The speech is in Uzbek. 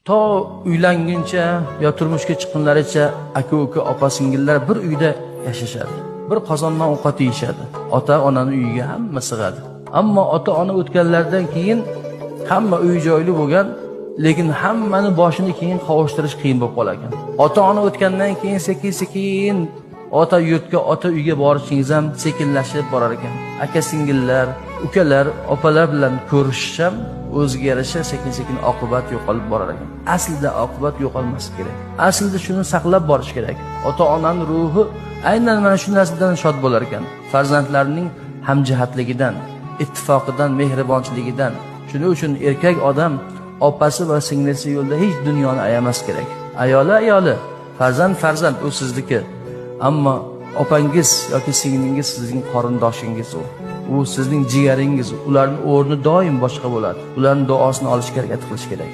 to uylanguncha yo turmushga chiqqunlaricha aka-uka, opa-singillar bir uyda yashashadi. Bir qozondan ovqat yeyishadi. Ota-onaning uyiga hamma sig'adi. Ammo ota-ona o'tganlardan keyin hamma uy-joyli bo'lgan, lekin hammani boshini keyin qovushtirish qiyin bo'lib qolar ekan. Ota-ona o'tgandan keyin sekin-sekin ota yurtga, ota uyga borishingiz ham sekinlashib borar ekan. Aka-singillar, ukalar, opalar bilan ko'rishish ham o'ziga yarasha sekin-sekin oqibat yo'qolib borar ekan. Aslida oqibat yo'qolmasi kerak. Aslida shuni saqlab borish kerak. Ota-onaning ruhi aynan mana shu narsadan shod bo'lar ekan. Farzandlarining hamjihatligidan, ittifoqidan, mehribonchiligidan. Shuning uchun erkak odam opasi va singlisi yo'lda hech dunyoni ayamas kerak. Ayoli, farzand u sizniki. Ammo opangiz yoki singlingiz sizning qorindoshingiz u. U sizning jigaringiz. Ularning o'rni doim boshqa bo'ladi. Ularning duosini olishga harakat qilish kerak.